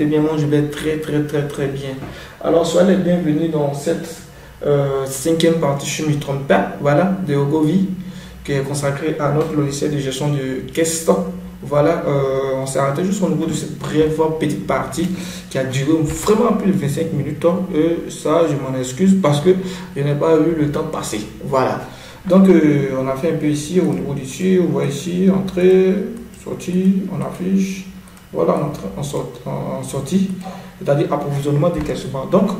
portez bien, moi je vais très bien. Alors soyez les bienvenus dans cette cinquième partie, je ne me trompe pas, voilà, de Ogovi, qui est consacrée à notre logiciel de gestion de caisse. Voilà, on s'est arrêté juste au niveau de cette brève petite partie qui a duré vraiment plus de 25 minutes. Ça, je m'en excuse parce que je n'ai pas eu le temps passer. Voilà. Donc, on a fait un peu ici, au niveau d'ici, on voit ici, entrée, sortie, on affiche. Voilà, en sortie, c'est-à-dire approvisionnement des caisses. Donc,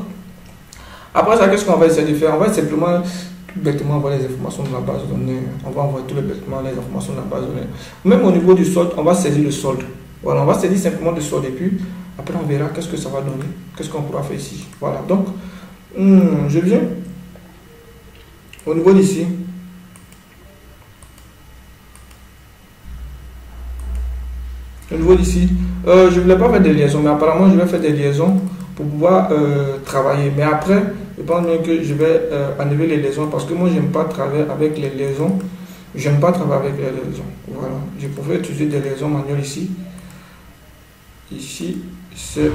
après ça, qu'est-ce qu'on va essayer de faire? On va simplement bêtement envoyer les informations de la base de données. On va envoyer tous les bêtements les informations de la base de données. Même au niveau du solde, on va saisir le solde. Voilà, on va saisir simplement le solde et puis après on verra qu'est-ce que ça va donner, qu'est-ce qu'on pourra faire ici. Voilà, donc je viens au niveau d'ici. Au niveau d'ici, je ne voulais pas faire des liaisons, mais apparemment je vais faire des liaisons pour pouvoir travailler. Mais après, je pense bien que je vais enlever les liaisons parce que moi, je n'aime pas travailler avec les liaisons. J'aime pas travailler avec les liaisons. Voilà. Je préfère utiliser des liaisons manuelles ici. Ici, c'est...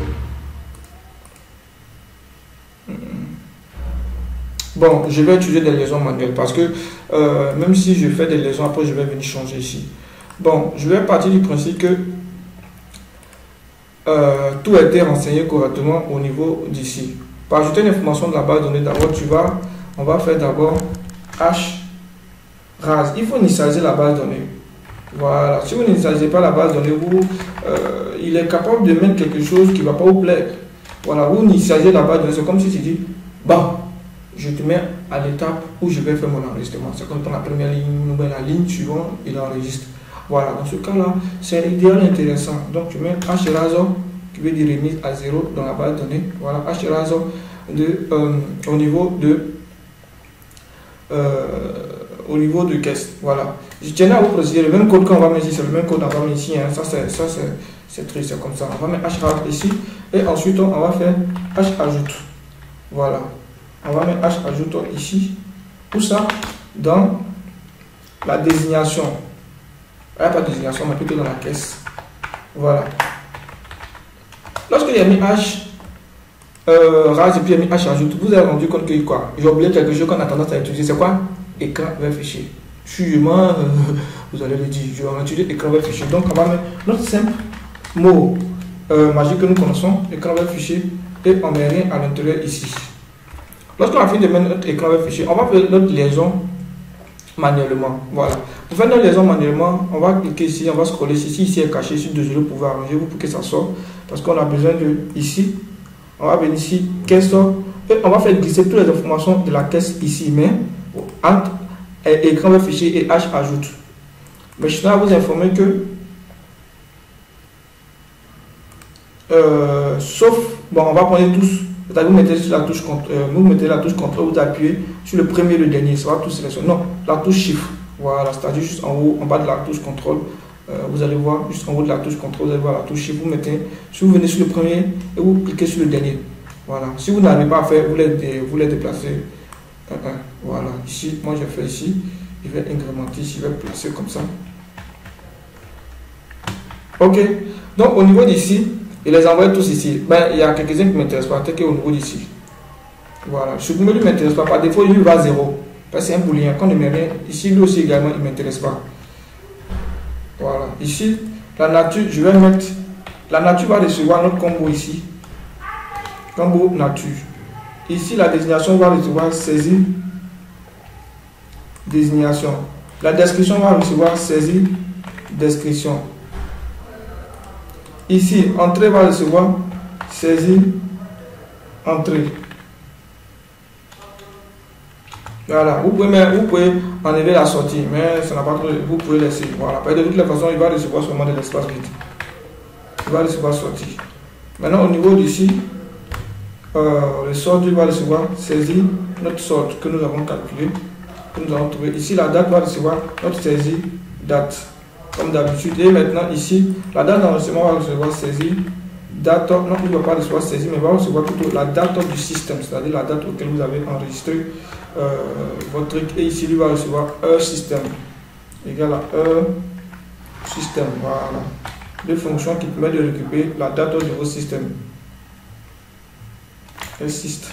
Bon, je vais utiliser des liaisons manuelles parce que même si je fais des liaisons, après, je vais venir changer ici. Bon, je vais partir du principe que tout a été renseigné correctement au niveau d'ici. Pour ajouter une information de la base de données, d'abord on va faire d'abord HRAS. Il faut initialiser la base de données. Voilà. Si vous n'initialisez pas la base de données, il est capable de mettre quelque chose qui ne va pas vous plaire. Voilà, vous initialisez la base de données, c'est comme si tu dis, bon, je te mets à l'étape où je vais faire mon enregistrement. C'est comme dans la première ligne, la ligne suivante, il enregistre. Voilà, dans ce cas-là, c'est un idéal intéressant. Donc, tu mets HRAS qui veut dire remise à 0 dans la base de données. Voilà, HRAS au niveau de caisse. Voilà. Je tiens à vous préciser le même code qu'on va mettre ici, c'est le même code qu'on va mettre ici. Hein. Ça, c'est triste, c'est comme ça. On va mettre HRAS ici et ensuite on va faire HAjoute. Voilà. On va mettre HAjoute ici. Tout ça dans la désignation. Il n'y a pas de désignation, mais plutôt dans la caisse. Voilà. Lorsque j'ai mis H RAS et puis j'ai mis HAjoute, vous avez rendu compte que quoi? J'ai oublié quelque chose qu'on a tendance à utiliser. C'est quoi? Écran vers fichier. Sûrement, vous allez le dire, je vais utiliser écran vers fichier. Donc, on va mettre notre simple mot magique que nous connaissons, écran vers fichier, et on met rien à l'intérieur ici. Lorsqu'on a fini de mettre notre écran vers fichier, on va faire notre liaison manuellement. Voilà. Pour faire notre liaison manuellement, on va cliquer ici, on va scroller ici. Ici est caché, ici, désolé pour vous arranger vous pour que ça sorte. Parce qu'on a besoin de ici. On va venir ici, caisse, et on va faire glisser toutes les informations de la caisse ici, mais entre écran vers fichier et HAjoute. Mais je tiens à vous informer que sauf, bon, on va prendre tous. Vous mettez sur la touche contrôle, vous appuyez sur le premier et le dernier, ça va tout sélectionner. Non, la touche chiffre. Voilà, c'est-à-dire juste en haut, en bas de la touche contrôle. Vous allez voir juste en haut de la touche contrôle, vous allez voir la touche chiffre. Vous mettez, si vous venez sur le premier et vous cliquez sur le dernier. Voilà. Si vous n'arrivez pas à faire, vous les déplacez. Voilà. Ici, moi je fais ici. Je vais incrémenter ici, je vais placer comme ça. Ok. Donc au niveau d'ici, je les envoie tous ici. Ben, il y a quelques-uns qui ne m'intéressent pas, tel qu'au niveau d'ici. Voilà. Ce qui ne m'intéresse pas, par défaut, il va à 0. Parce que c'est un booléen. Quand on ne met rien, ici, lui aussi également, il ne m'intéresse pas. Voilà. Ici, la nature, je vais mettre. La nature va recevoir notre combo ici. Combo nature. Ici, la désignation va recevoir saisir. Désignation. La description va recevoir saisir. Description. Ici, entrée va recevoir saisir. Entrée. Voilà, vous pouvez enlever la sortie, mais ça n'a pas trop, vous pouvez laisser. Voilà, de toutes les façons, il va recevoir seulement de l'espace vide. Il va recevoir sortie. Maintenant, au niveau d'ici, le solde, il va recevoir saisir notre solde que nous avons calculé, que nous avons trouvé. Ici, la date va recevoir notre saisie date, comme d'habitude. Et maintenant, ici, la date d'enregistrement va recevoir saisie date. Non, il ne va pas recevoir saisie, mais il va recevoir plutôt la date du système, c'est-à-dire la date auquel vous avez enregistré votre truc. Et ici, il va recevoir heure système égal à heure système. Voilà. deux fonctions qui permettent de récupérer la date de votre système. Assist.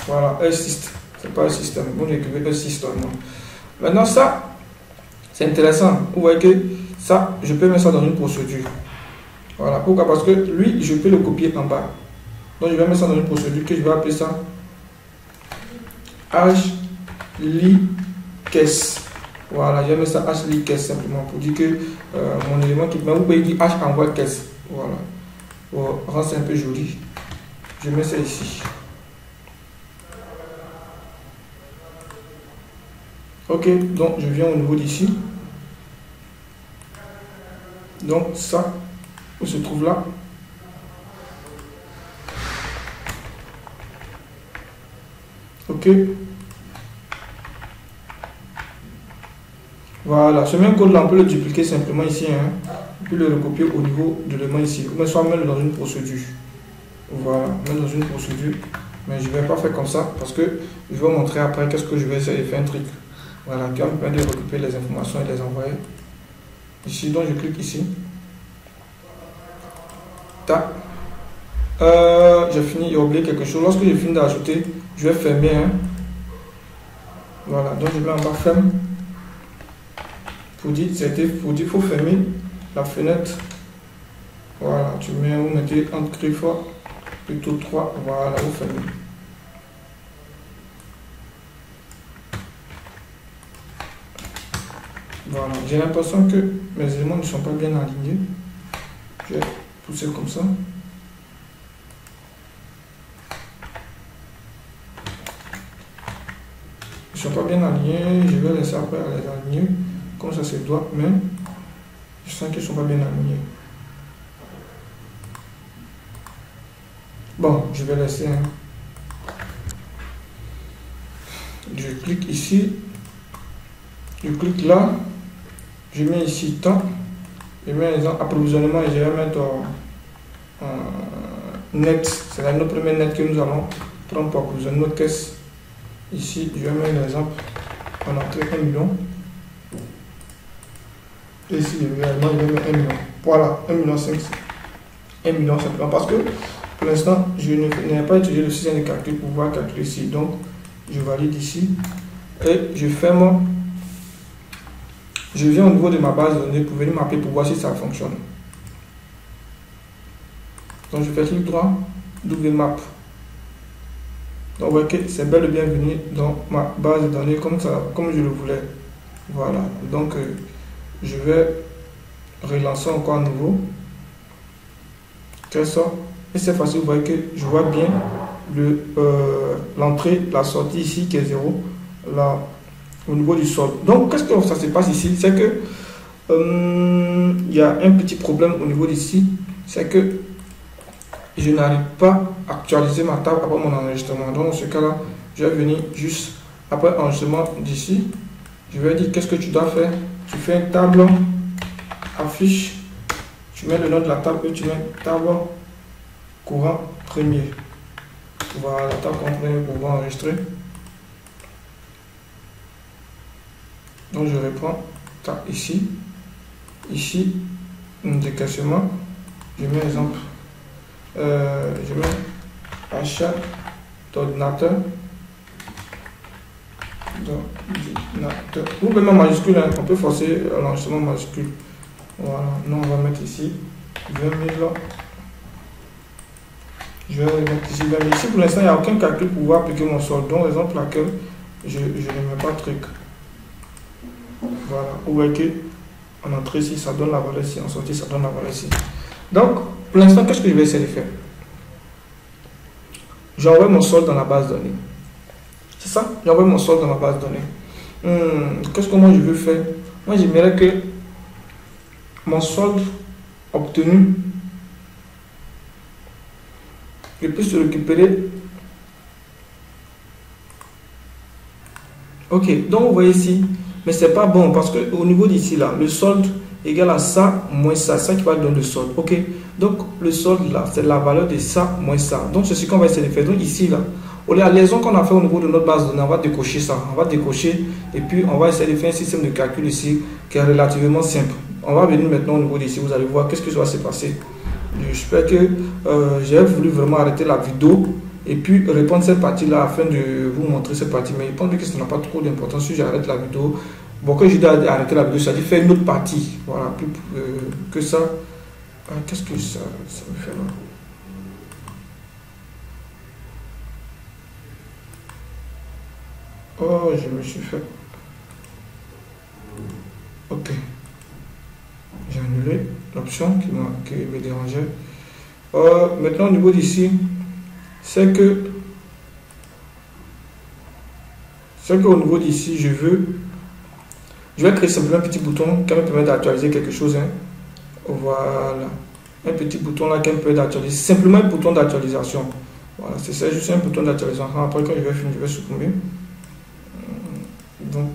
Voilà, assist. C'est pas un système. Vous récupérez assist normalement. Maintenant, ça, c'est intéressant. Vous voyez que ça, je peux mettre ça dans une procédure. Voilà. Pourquoi? Parce que lui, je peux le copier en bas. Donc, je vais mettre ça dans une procédure que je vais appeler ça hlicaisse. Voilà, je vais mettre ça hlicaisse simplement pour dire que mon élément qui. Mais vous pouvez dire h envoie caisse. Voilà. Pour rendre ça un peu joli. Je mets ça ici. Ok, donc je viens au niveau d'ici. Donc ça, où se trouve là. Ok. Voilà, ce même code là, on peut le dupliquer simplement ici. Hein, puis le recopier au niveau de l'élément ici. Ou soit mettre dans une procédure. Voilà, mettre dans une procédure. Mais je ne vais pas faire comme ça parce que je vais montrer après qu'est-ce que je vais essayer de faire un truc. Voilà, qui va me permettre de récupérer les informations et les envoyer. Ici, donc je clique ici. Tac. J'ai fini, j'ai oublié quelque chose. Lorsque j'ai fini d'ajouter, je vais fermer. Hein. Voilà, donc je mets en bas ferme. Pour dire, il faut fermer la fenêtre. Voilà, tu mets, vous mettez entre griffes, plutôt 3. Voilà, vous fermez. Voilà, j'ai l'impression que mes éléments ne sont pas bien alignés. Je vais pousser comme ça. Ils ne sont pas bien alignés. Je vais laisser après les aligner comme ça se doit, mais je sens qu'ils ne sont pas bien alignés. Bon, je vais laisser. Hein. Je clique ici. Je clique là. Je mets ici temps. Je mets exemple approvisionnement et je vais mettre net. C'est notre premier net que nous allons prendre pour approvisionner notre caisse. Ici, je vais mettre l'exemple en entrée 1 million. Et ici, également, je vais mettre 1 million. Voilà, 1 million 5. 1 million simplement parce que pour l'instant, je n'ai pas utilisé le système de calcul pour pouvoir calculer ici. Donc, je valide ici et je ferme. Je viens au niveau de ma base de données pour venir mapper pour voir si ça fonctionne. Donc je fais clic droit, double map. Donc vous voyez que c'est bel et bien venu dans ma base de données comme je le voulais. Voilà. Donc je vais relancer encore à nouveau. C'est ça. Et cette fois-ci, vous voyez que je vois bien l'entrée, la sortie ici qui est 0. Là. Au niveau du sol. Donc, qu'est-ce que ça se passe ici? C'est que il y a un petit problème au niveau d'ici. C'est que je n'arrive pas à actualiser ma table après mon enregistrement. Donc, dans ce cas-là, je vais venir juste après enregistrement d'ici. Je vais dire qu'est-ce que tu dois faire. Tu fais une table affiche. Tu mets le nom de la table et tu mets table courant premier. Voilà, la table courant premier pour pouvoir enregistrer. Donc je reprends ici, décaissement, je mets exemple, je mets achat d'ordinateur, ou même en majuscule, hein, on peut forcer l'enregistrement majuscule. Voilà, nous on va mettre ici 20 000, je vais mettre ici 20 000. Ici pour l'instant il n'y a aucun calcul pour pouvoir appliquer mon solde, donc exemple laquelle je ne mets pas de truc. Voilà, vous voyez que en entrée ici, ça donne la valeur ici, en sortie, ça donne la valeur ici. Donc, pour l'instant, qu'est-ce que je vais essayer de faire? J'envoie mon solde dans la base de données. C'est ça? J'envoie mon solde dans la base de données. Qu'est-ce que moi je veux faire? Moi, j'aimerais que mon solde obtenu, je puisse le récupérer. Ok, donc vous voyez ici. Mais c'est pas bon parce que au niveau d'ici là, le solde égale à ça moins ça, ça qui va donner le solde. Ok, donc le solde là, c'est la valeur de ça moins ça. Donc c'est ce qu'on va essayer de faire. Donc ici là, la liaison qu'on a fait au niveau de notre base de données, on va décocher ça. On va décocher et puis on va essayer de faire un système de calcul ici qui est relativement simple. On va venir maintenant au niveau d'ici, vous allez voir qu'est-ce que ça va se passer. J'espère que j'ai voulu vraiment arrêter la vidéo et puis répondre cette partie-là afin de vous montrer cette partie. Mais je pense que ça n'a pas trop d'importance si j'arrête la vidéo. Bon, quand je dois arrêter la vidéo, ça dit faire une autre partie. Voilà, plus que ça. Qu'est-ce que ça me fait là? Oh, je me suis fait. Ok. J'ai annulé l'option qui me dérangeait. Maintenant, au niveau d'ici, c'est que au niveau d'ici, je vais créer simplement un petit bouton qui me permet d'actualiser quelque chose. Hein. Voilà. Un petit bouton là qui me permet d'actualiser. Simplement un bouton d'actualisation. Voilà, c'est ça, juste un bouton d'actualisation. Après, quand je vais finir, je vais supprimer. Donc,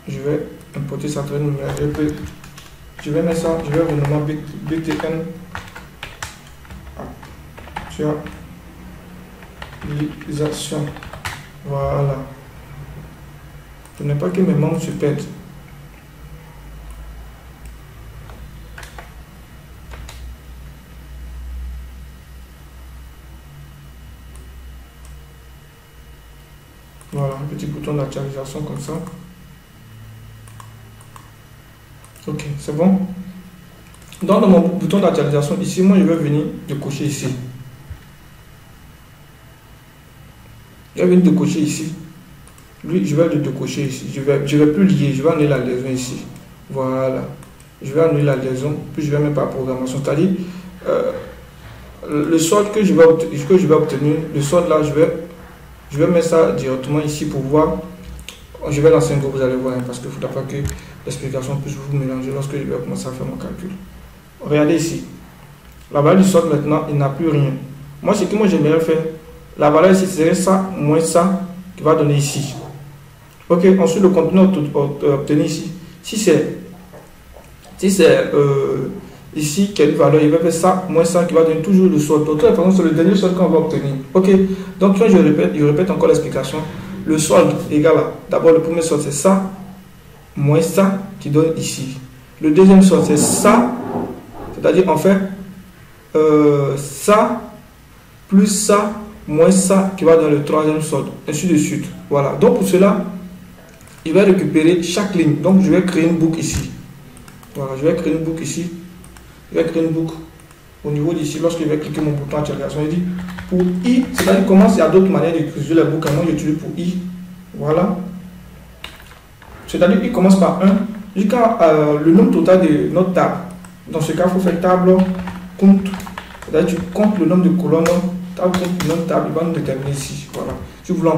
je vais importer ça très numérique. Je vais mettre ça, je vais renommer BTN actualisation. Voilà. Je n'ai pas que mes membres se perdent. Voilà, un petit bouton d'actualisation comme ça. Ok, c'est bon. Dans mon bouton d'actualisation, ici, moi, je vais venir de cocher ici. Je vais venir de cocher ici. Lui, je vais le décocher ici. Je vais plus lier, je vais annuler la liaison ici. Voilà. Je vais annuler la liaison, puis je vais mettre par programmation. C'est-à-dire, le solde que je vais obtenir, le solde là, je vais mettre ça directement ici pour voir. Je vais lancer un go, vous allez voir, hein, parce qu'il ne faudra pas que l'explication puisse vous mélanger lorsque je vais commencer à faire mon calcul. Regardez ici. La valeur du solde maintenant, il n'a plus rien. Moi, ce que moi j'aimerais faire, la valeur ici serait ça moins ça qui va donner ici. Ok, ensuite le contenu obtenu ici. Si c'est ici quelle valeur, il va faire ça moins ça qui va donner toujours le solde. De toute façon, c'est le dernier solde qu'on va obtenir. Ok, donc quand je répète encore l'explication. Le solde égal à, d'abord le premier solde c'est ça moins ça qui donne ici. Le deuxième solde c'est ça, c'est-à-dire en fait ça plus ça moins ça qui va dans le troisième solde, ainsi de suite. Voilà, donc pour cela il va récupérer chaque ligne. Donc je vais créer une boucle ici. Voilà, je vais créer une boucle ici. Je vais créer une boucle au niveau d'ici. Lorsque je vais cliquer mon bouton actualisation, il dit pour i, c'est-à-dire comment il y a d'autres manières d'écrire la boucle. Moi j'utilise pour i. Voilà. C'est-à-dire il commence par 1 jusqu'à le nombre total de notre table. Dans ce cas, il faut faire table compte. C'est-à-dire tu comptes le nombre de colonnes. Table compte le nombre de tables, il va nous déterminer ici. Voilà. Si vous voulez,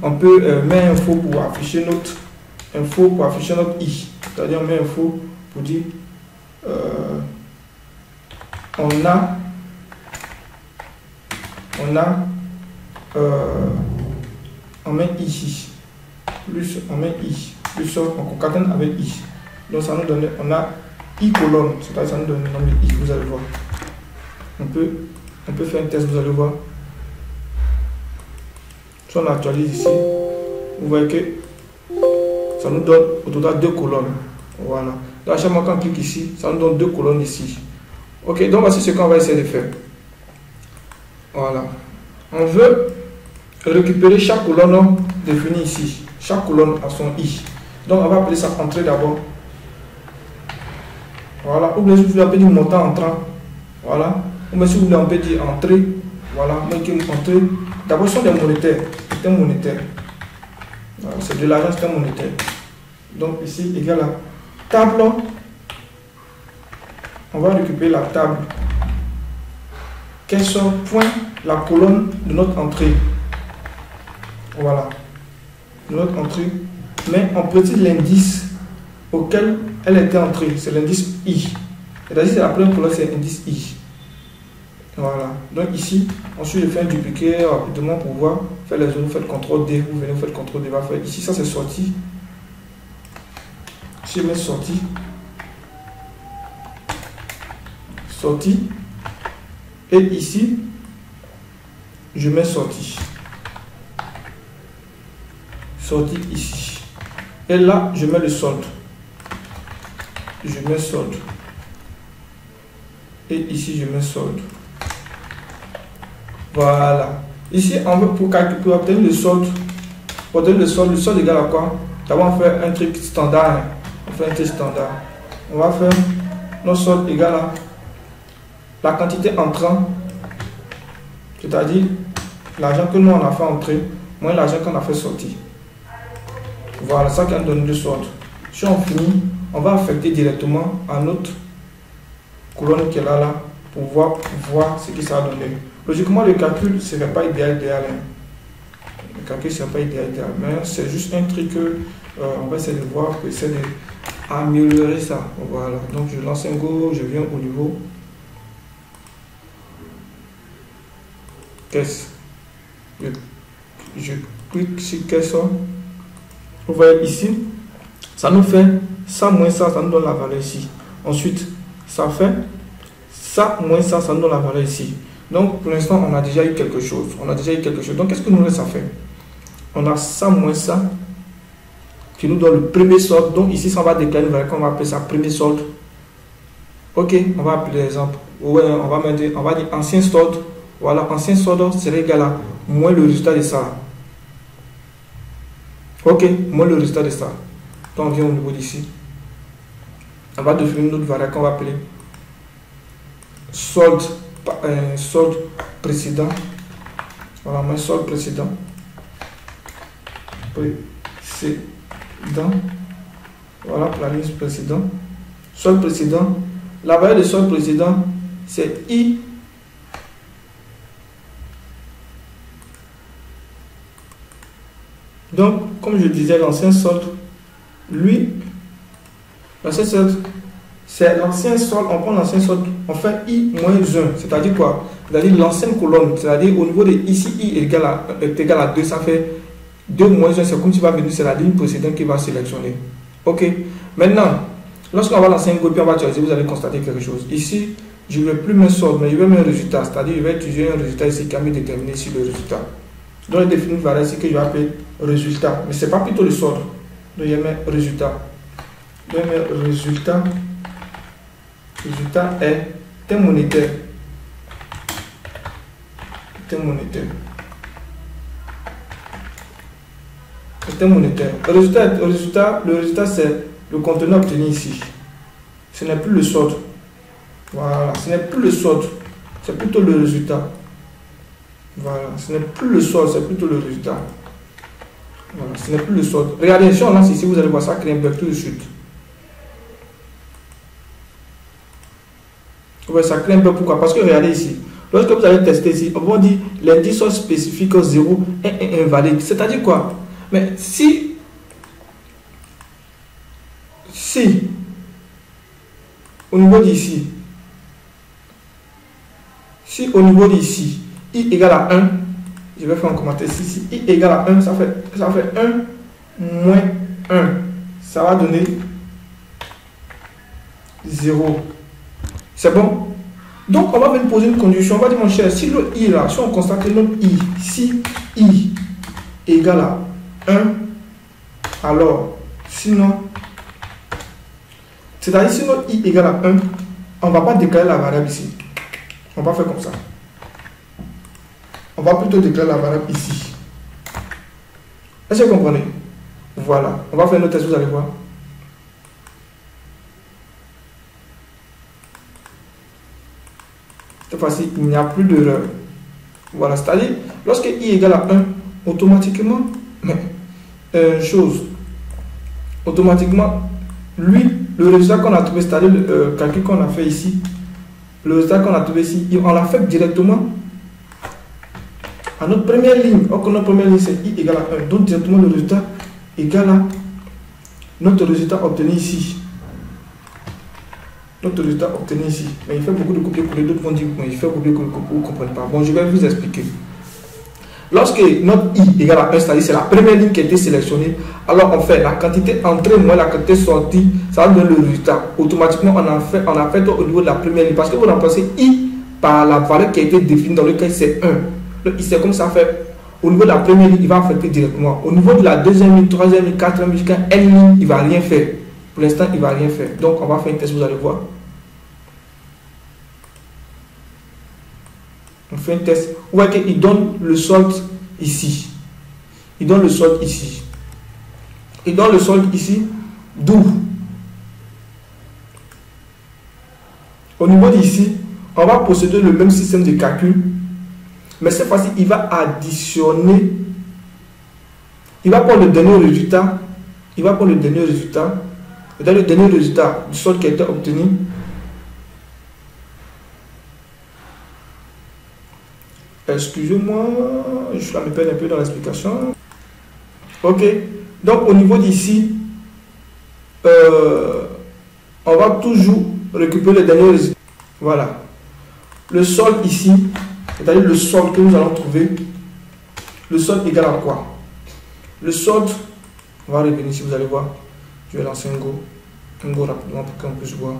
on peut mettre info pour afficher notre i. C'est-à-dire on met info pour dire on met ici, plus on met i, plus on concatène avec i. Donc ça nous donne, on a i colonne, c'est-à-dire ça nous donne le nombre de i, vous allez voir. On peut faire un test, vous allez voir. Si on actualise ici, vous voyez que ça nous donne au total 2 colonnes. Voilà. Donc à chaque fois qu'on clique ici, ça nous donne 2 colonnes ici. Ok, donc voici ce qu'on va essayer de faire. Voilà. On veut récupérer chaque colonne définie ici. Chaque colonne a son i. Donc on va appeler ça entrée d'abord. Voilà. Ou bien si vous voulez, on peut dire montant entrant. Voilà. Ou bien si vous voulez, on peut dire entrée. Voilà. Entrée. D'abord, ce sont des monétaires. C'est un monétaire. Voilà. C'est de l'argent, c'est un monétaire. Donc ici, égal à table. On va récupérer la table. Quels sont point la colonne de notre entrée. Voilà. De notre entrée. Mais on précise l'indice auquel elle était entrée. C'est l'indice I. C'est-à-dire que la première colonne, c'est l'indice I. Voilà. Donc ici, ensuite je fais un dupliqué rapidement pour pouvoir faire les zones. Vous faites CTRL D. Vous venez, vous faites CTRL D. Va faire. Ici, ça c'est sorti. Ici, je mets sorti. Sorti. Et ici, je mets sorti. Sorti ici. Et là, je mets le solde. je mets solde. Et ici, je mets solde. Voilà. Ici, on veut pour obtenir le solde. Pour obtenir le solde égal à quoi? D'abord, on fait un truc standard. On fait un truc standard. On va faire notre solde égal à la quantité entrant, c'est-à-dire l'argent que nous on a fait entrer, moins l'argent qu'on a fait sortir. Voilà, ça qui a donné le solde. Si on finit, on va affecter directement à notre colonne qui est là, pour voir ce que ça a donné. Logiquement, le calcul ne serait pas idéal. Le calcul ne serait pas idéal, mais c'est juste un truc que on va essayer de voir, pour essayer d'améliorer ça. Voilà, donc je lance un go, je viens au niveau caisse. Je clique sur caisse. Vous voyez ici, ça nous fait ça moins ça nous donne la valeur ici. Ensuite, ça fait ça moins ça nous donne la valeur ici. Donc, pour l'instant, on a déjà eu quelque chose. Donc, qu'est-ce que nous laisse à faire? On a ça moins ça qui nous donne le premier solde. Donc, ici, ça va déclarer une valeur qu'on va appeler ça premier solde. Ok, on va appeler l'exemple. Ouais, on va dire ancien solde. Voilà, ancien solde serait égal à moins le résultat de ça. Ok, moins le résultat de ça. Donc, on vient au niveau d'ici. On va définir une autre variable qu'on va appeler solde précédent. Voilà, moins solde précédent. Voilà, pour la ligne précédent. Solde précédent. La valeur de solde précédent, c'est I. Donc, comme je disais, l'ancien solde, lui, l'ancien solde, c'est l'ancien solde, on prend l'ancien solde, on fait I moins 1, c'est-à-dire quoi? C'est-à-dire l'ancienne colonne, c'est-à-dire au niveau de ici, I est égal à 2, ça fait 2 moins 1, c'est comme si va venir, c'est la ligne précédente qui va sélectionner. Ok, maintenant, lorsqu'on va lancer un go, puis on va utiliser, vous allez constater quelque chose. Ici, je ne vais plus mettre solde, mais je vais mettre un résultat, c'est-à-dire je vais utiliser un résultat ici qui a mis déterminé sur le résultat. Donc, je définis une valeur ici que je vais appeler résultat, mais ce n'est pas plutôt le solde. Donc, je mets résultat. Donc, je mets résultat. Résultat est thème monétaire. Thème monétaire. Thème monétaire. Le résultat c'est le contenu obtenu ici. Ce n'est plus le solde. Voilà, ce n'est plus le solde. C'est plutôt le résultat. Voilà, ce n'est plus le solde, c'est plutôt le résultat. Voilà, ce n'est plus le solde. Regardez, si on lance ici, vous allez voir ça crée un bug tout de suite. Ouais, ça crée un bug, pourquoi? Parce que regardez ici, lorsque vous allez tester ici, on va dire l'indice spécifique 0 est invalide. C'est-à-dire quoi? Mais si au niveau d'ici, si au niveau d'ici, I égale à 1, je vais faire un commentaire ici, si I égale à 1, ça fait 1 moins 1, ça va donner 0. C'est bon? Donc, on va venir poser une condition. On va dire, mon cher, si le I là, si on constate que notre I, si I égale à 1, alors, sinon, c'est-à-dire, si notre I égale à 1, on ne va pas déclarer la variable ici. On va faire comme ça. On va plutôt déclarer la variable ici. Est-ce que vous comprenez? Voilà. On va faire notre test, vous allez voir. Cette fois-ci, il n'y a plus d'erreur. Voilà, c'est-à-dire, lorsque I égale à 1, automatiquement, automatiquement, lui, le résultat qu'on a trouvé, c'est-à-dire le calcul qu'on a fait ici, le résultat qu'on a trouvé ici, on l'affecte directement à notre première ligne. Or que notre première ligne, c'est I égale à 1. Donc, directement, le résultat égale à notre résultat obtenu ici. Notre résultat obtenu ici. Mais il fait beaucoup de copier-coller. D'autres vont dire, mais il fait copier-coller, vous ne comprenez pas. Bon, je vais vous expliquer. Lorsque notre I égale à 1, c'est-à-dire c'est la première ligne qui a été sélectionnée, alors on fait la quantité entrée moins la quantité sortie, ça va donner le résultat. Automatiquement, on a fait au niveau de la première ligne, parce que vous remplacez I par la valeur qui a été définie, dans lequel c'est 1. Le I, c'est comme ça fait. Au niveau de la première ligne, il va affecter directement. Au niveau de la deuxième ligne, troisième ligne, quatrième ligne, jusqu'à N ligne, il ne va rien faire. Pour l'instant, il ne va rien faire. Donc, on va faire un test, vous allez voir. On fait un test. Vous voyez qu'il donne le solde ici. Il donne le solde ici. Il donne le solde ici. D'où? Au niveau d'ici, on va procéder le même système de calcul. Mais cette fois-ci, il va additionner. Il va prendre le dernier résultat. Il va prendre le dernier résultat. Dans le dernier résultat du solde qui a été obtenu. Excusez-moi, je me perds un peu dans l'explication. Ok, donc au niveau d'ici, on va toujours récupérer le dernier résultat. Voilà. Le solde ici, c'est-à-dire le solde que nous allons trouver, le solde égal à quoi? Le solde, on va revenir ici, vous allez voir. Je vais lancer un go rapidement pour qu'on puisse voir.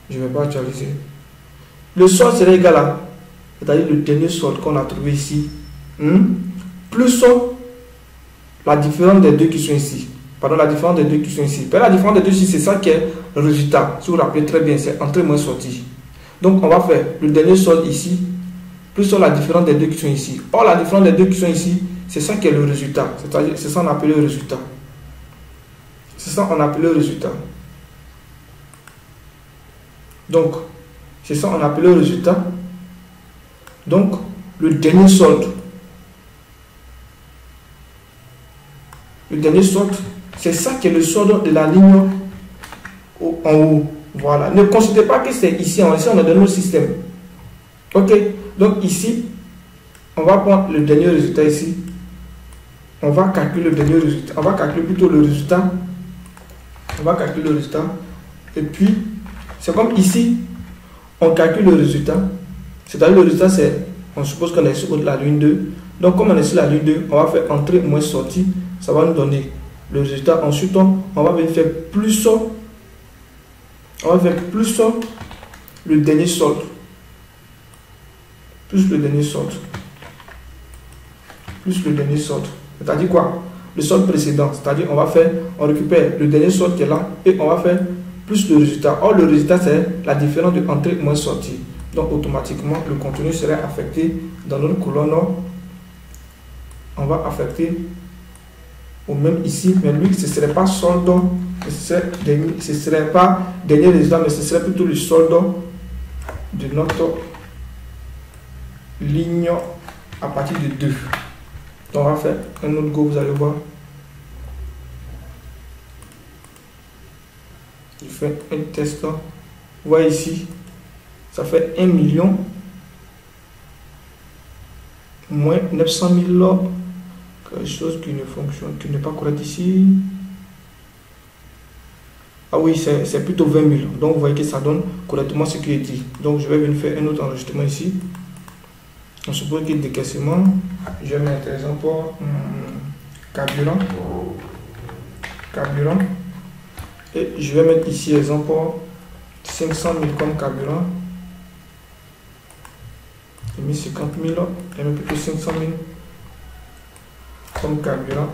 Je ne vais pas actualiser. Le solde sera égal à, c'est-à-dire le dernier solde qu'on a trouvé ici, plus la différence des deux qui sont ici. Pardon, la différence des deux qui sont ici. La différence des deux ici, c'est ça qui est le résultat. Si vous vous rappelez très bien, c'est entrée moins sortie. Donc, on va faire le dernier solde ici, plus la différence des deux qui sont ici. Or, la différence des deux qui sont ici, c'est ça qui est le résultat. C'est-à-dire, c'est ça qu'on appelle le résultat. C'est ça qu'on appelle le résultat. Donc, c'est ça qu'on appelle le résultat. Donc, le dernier solde. Le dernier solde, c'est ça qui est le solde de la ligne en haut. Voilà. Ne considérez pas que c'est ici. Ici, on a donné le système. Ok. Donc, ici, on va prendre le dernier résultat ici. On va calculer le dernier résultat. On va calculer plutôt le résultat. On va calculer le résultat. Et puis, c'est comme ici, on calcule le résultat. C'est-à-dire le résultat, c'est, on suppose qu'on est sur la ligne 2. Donc, comme on est sur la ligne 2, on va faire entrée moins sortie. Ça va nous donner le résultat. Ensuite, on va venir faire plus. On va faire plus le dernier solde. Plus le dernier solde. Plus le dernier solde. C'est-à-dire quoi? Le solde précédent. C'est-à-dire on récupère le dernier solde qui est là et on va faire plus le résultat. Or, le résultat, c'est la différence de entrée moins sortie. Donc, automatiquement, le contenu serait affecté dans notre colonne. On va affecter au même ici, mais lui, ce ne serait pas solde, ce ne serait pas dernier résultat, mais ce serait plutôt le solde de notre ligne à partir de 2. Donc, on va faire un autre go, vous allez voir. Je fais un test. Vous voyez ici, ça fait 1 million moins 900 000. Quelque chose qui ne fonctionne, qui n'est pas correct ici. Ah oui, c'est plutôt 20 000. Donc, vous voyez que ça donne correctement ce qui est dit. Donc, je vais venir faire un autre enregistrement ici. On suppose qu'il y a des décaissement. Je vais mettre, par exemple, carburant. Carburant. Et je vais mettre ici, exemple, 500 000 comme carburant. J'ai mis 50 000. Et même plutôt 500 000. Comme carburant.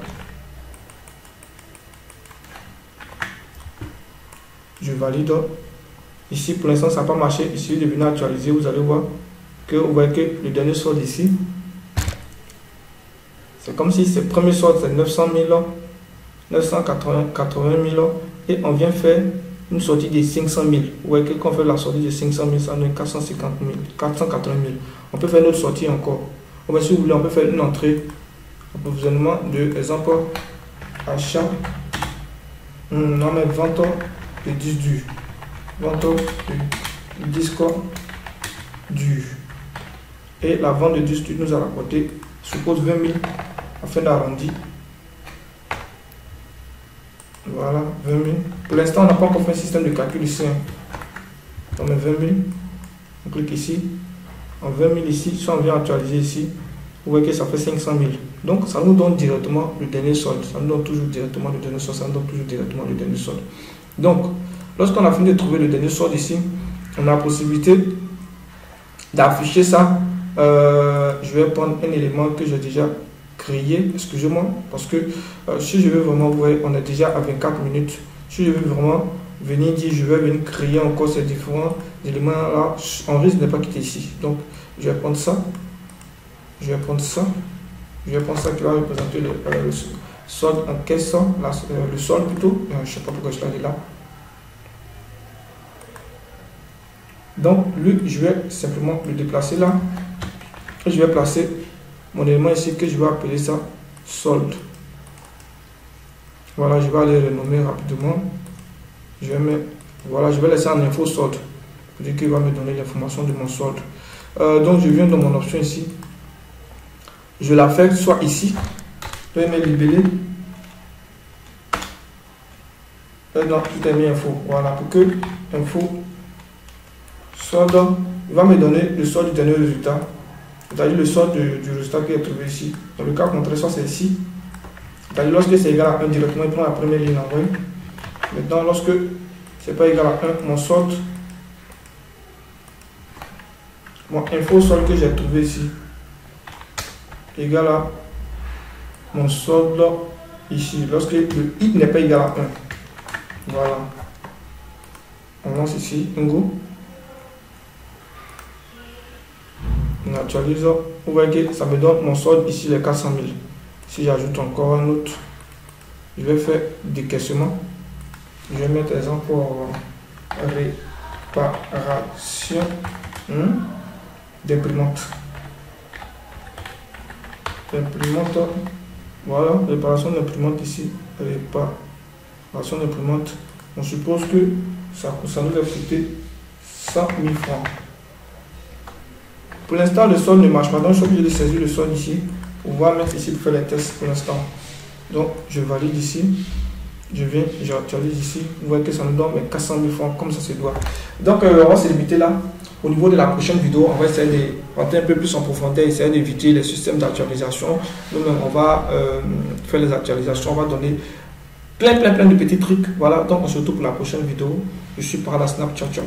Je valide. Ici, pour l'instant, ça n'a pas marché. Ici, je vais actualiser. Vous allez voir que vous voyez que le dernier solde ici, c'est comme si ce premier solde, c'est 900 000, 980 000. Et on vient faire une sortie de 500 000. Vous voyez que quand on fait la sortie de 500 000, ça donne 450 000, 480 000. On peut faire une autre sortie encore. Ou bien, si vous voulez, on peut faire une entrée. Approvisionnement de, exemple, achat, on va mettre vente de 10 du, vente de disque du, et la vente de 10 du nous a rapporté, suppose 20 000, afin d'arrondir. Voilà, 20 000. Pour l'instant, on n'a pas encore fait un système de calcul ici. On met 20 000, on clique ici, en 20 000 ici, soit on vient actualiser ici. Vous voyez que ça fait 500 000. Donc, ça nous donne directement le dernier solde. Ça nous donne toujours directement le dernier solde. Ça nous donne toujours directement le dernier solde. Donc, lorsqu'on a fini de trouver le dernier solde ici, on a la possibilité d'afficher ça. Je vais prendre un élément que j'ai déjà créé. Excusez-moi. Parce que si je veux vraiment, vous voyez, on est déjà à 24 minutes. Si je veux vraiment venir dire je vais venir créer encore ces différents éléments là, on risque de ne pas quitter ici. Donc je vais prendre ça, je vais prendre ça, je vais prendre ça qui va représenter le solde en caisse, le solde plutôt, je ne sais pas pourquoi je l'ai là. Donc lui, je vais simplement le déplacer là, et je vais placer mon élément ici que je vais appeler ça solde. Voilà, je vais aller renommer rapidement. Je vais mettre, voilà, je vais laisser en info solde pour dire qu'il va me donner l'information de mon solde. Donc je viens dans mon option ici, je l'affecte soit ici, je vais mettre libellé. Donc tout est mis info. Voilà, pour que info solde, il va me donner le solde du dernier résultat, c'est-à-dire le solde du résultat qui est trouvé ici. Dans le cas contraire, soit c'est ici. C'est-à-dire lorsque c'est égal à 1 directement, il prend la première ligne envoyée. Maintenant, lorsque c'est pas égal à 1, mon solde, mon info solde que j'ai trouvé ici, égal à mon solde ici, lorsque le i n'est pas égal à 1. Voilà. On lance ici, un go. On actualise. Vous voyez que ça me donne mon solde ici, les 400 000. Si j'ajoute encore un autre, je vais faire décaissement. Je vais mettre exemple pour réparation d'imprimante. Imprimante, voilà, réparation d'imprimante ici, réparation d'imprimante. On suppose que ça nous a coûté 100 000 francs. Pour l'instant, le solde ne marche pas, donc je suis obligé de saisir le solde ici pour pouvoir mettre ici pour faire les tests pour l'instant. Donc, je valide ici, je viens, j'actualise ici. Vous voyez que ça nous donne mes 400 000 francs comme ça se doit. Donc, on va se limiter là. Au niveau de la prochaine vidéo, on va essayer de rentrer un peu plus en profondeur, essayer d'éviter les systèmes d'actualisation. Nous-mêmes, on va faire les actualisations, on va donner plein de petits trucs. Voilà, donc on se retrouve pour la prochaine vidéo. Je suis par la Snap, ciao ciao.